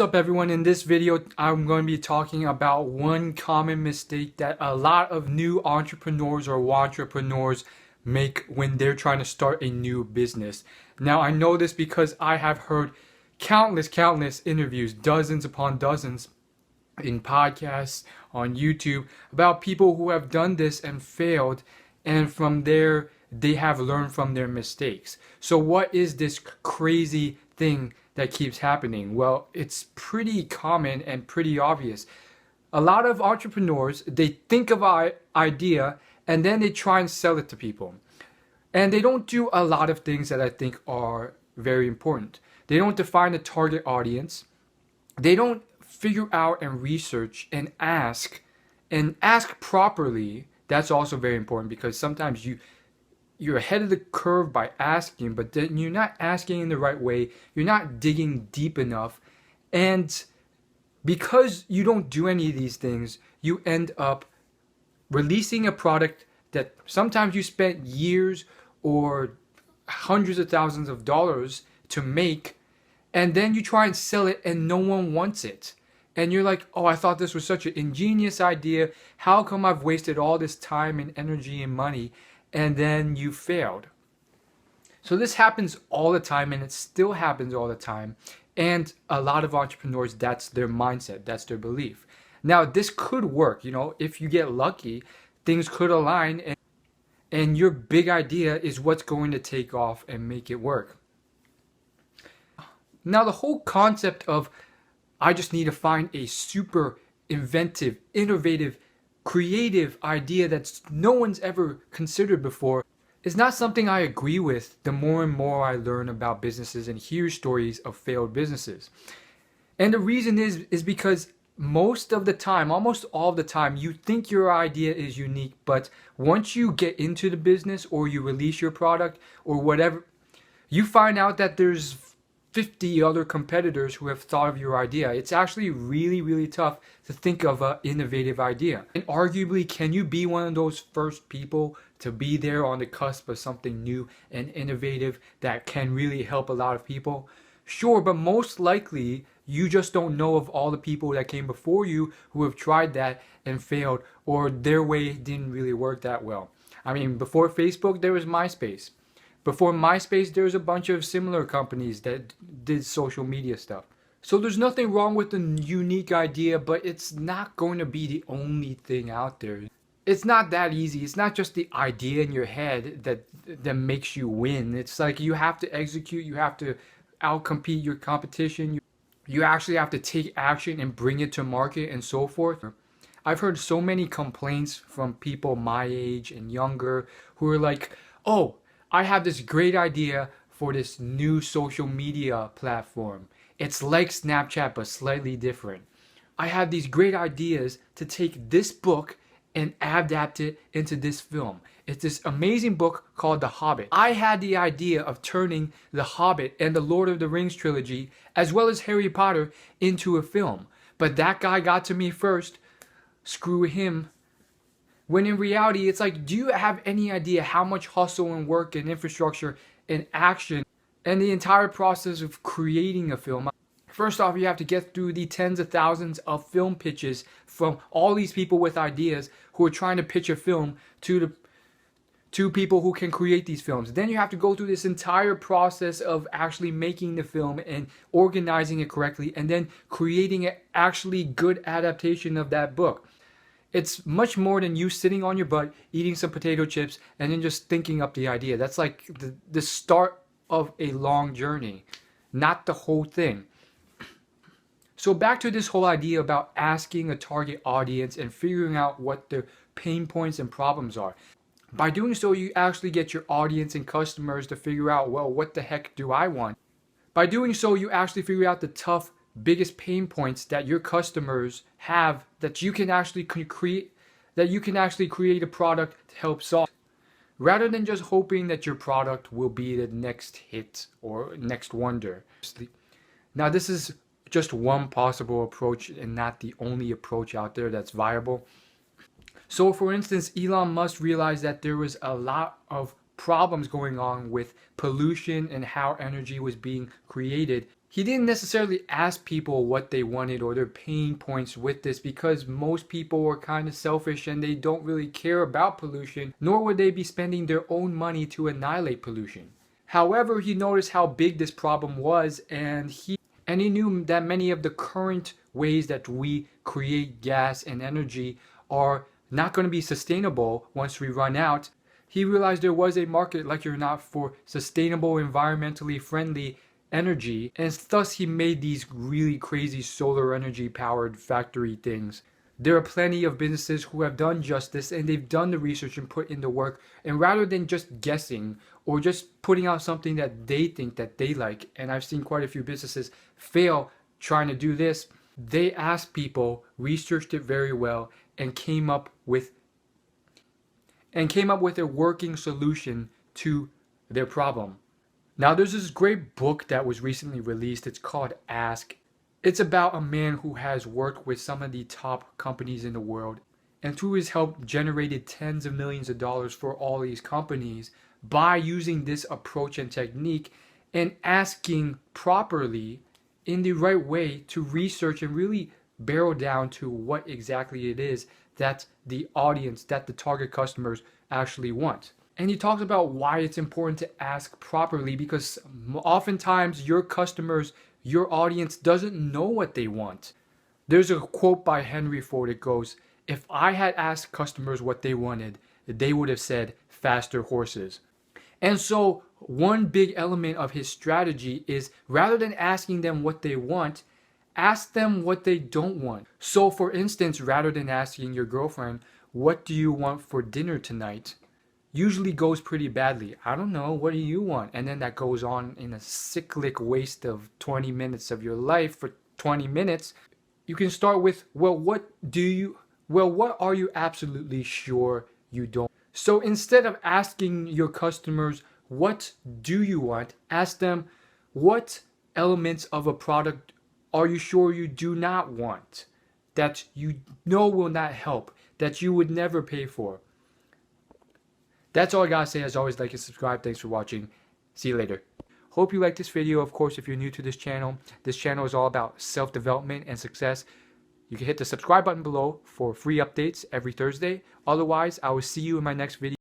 What's up everyone? In this video I'm going to be talking about one common mistake that a lot of new entrepreneurs or wantrepreneurs make when they're trying to start a new business. Now I know this because I have heard countless interviews, dozens upon dozens in podcasts, on YouTube, about people who have done this and failed, and from there they have learned from their mistakes. So what is this crazy thing that keeps happening? Well, it's pretty common and pretty obvious. A lot of entrepreneurs, they think of an idea and then they try and sell it to people. And they don't do a lot of things that I think are very important. They don't define a target audience. They don't figure out and research and ask properly. That's also very important, because sometimes you're ahead of the curve by asking, but then you're not asking in the right way. You're not digging deep enough. And because you don't do any of these things, you end up releasing a product that sometimes you spent years or hundreds of thousands of dollars to make, and then you try and sell it and no one wants it. And you're like, oh, I thought this was such an ingenious idea. How come I've wasted all this time and energy and money? And then you failed. So this happens all the time, and it still happens all the time. And a lot of entrepreneurs, that's their mindset, that's their belief. Now, this could work, if you get lucky, things could align, and your big idea is what's going to take off and make it work. Now, the whole concept of I just need to find a super inventive, innovative, creative idea that no one's ever considered before is not something I agree with the more and more I learn about businesses and hear stories of failed businesses. And the reason is because most of the time, almost all the time, you think your idea is unique, but once you get into the business or you release your product or whatever, you find out that there's 50 other competitors who have thought of your idea. It's actually really tough to think of an innovative idea. And arguably, can you be one of those first people to be there on the cusp of something new and innovative that can really help a lot of people? Sure, but most likely you just don't know of all the people that came before you who have tried that and failed, or their way didn't really work that well. I mean, before Facebook, there was Myspace. Before Myspace, there's a bunch of similar companies that did social media stuff. So there's nothing wrong with a unique idea, but it's not going to be the only thing out there. It's not that easy. It's not just the idea in your head that makes you win. It's like you have to execute, you have to outcompete your competition. You actually have to take action and bring it to market and so forth. I've heard so many complaints from people my age and younger who are like, oh, I have this great idea for this new social media platform. It's like Snapchat, but slightly different. I have these great ideas to take this book and adapt it into this film. It's this amazing book called The Hobbit. I had the idea of turning The Hobbit and the Lord of the Rings trilogy, as well as Harry Potter, into a film. But that guy got to me first. Screw him. When in reality, it's like, do you have any idea how much hustle and work and infrastructure and action and the entire process of creating a film? First off, you have to get through the tens of thousands of film pitches from all these people with ideas who are trying to pitch a film to people who can create these films. Then you have to go through this entire process of actually making the film and organizing it correctly, and then creating an actually good adaptation of that book. It's much more than you sitting on your butt, eating some potato chips, and then just thinking up the idea. That's like the start of a long journey, not the whole thing. So back to this whole idea about asking a target audience and figuring out what their pain points and problems are. By doing so, you actually get your audience and customers to figure out, well, what the heck do I want? By doing so, you actually figure out the biggest pain points that your customers have that you can actually create a product to help solve, rather than just hoping that your product will be the next hit or next wonder. Now, this is just one possible approach and not the only approach out there that's viable. So for instance, Elon Musk realized that there was a lot of problems going on with pollution and how energy was being created. He didn't necessarily ask people what they wanted or their pain points with this, because most people are kind of selfish and they don't really care about pollution, nor would they be spending their own money to annihilate pollution. However, he noticed how big this problem was, and he knew that many of the current ways that we create gas and energy are not going to be sustainable once we run out. He realized there was a market, like it or not, for sustainable, environmentally friendly energy, and thus he made these really crazy solar energy powered factory things. There are plenty of businesses who have done just this, and they've done the research and put in the work, and rather than just guessing or just putting out something that they think that they like, and I've seen quite a few businesses fail trying to do this, they asked people, researched it very well, and came up with a working solution to their problem. Now, there's this great book that was recently released. It's called Ask. It's about a man who has worked with some of the top companies in the world, and through his help generated tens of millions of dollars for all these companies by using this approach and technique and asking properly in the right way to research and really barrel down to what exactly it is that the audience, that the target customers actually want. And he talks about why it's important to ask properly, because oftentimes your customers, your audience doesn't know what they want. There's a quote by Henry Ford. It goes, "If I had asked customers what they wanted, they would have said faster horses." And so one big element of his strategy is, rather than asking them what they want, ask them what they don't want. So for instance, rather than asking your girlfriend, "What do you want for dinner tonight?" usually goes pretty badly. "I don't know, what do you want?" And then that goes on in a cyclic waste of 20 minutes of your life for 20 minutes. You can start with, what are you absolutely sure you don't? So instead of asking your customers, "What do you want?" ask them, "What elements of a product are you sure you do not want, that you know will not help, that you would never pay for?" That's all I gotta say. As always, like and subscribe. Thanks for watching. See you later. Hope you liked this video. Of course, if you're new to this channel is all about self-development and success. You can hit the subscribe button below for free updates every Thursday. Otherwise, I will see you in my next video.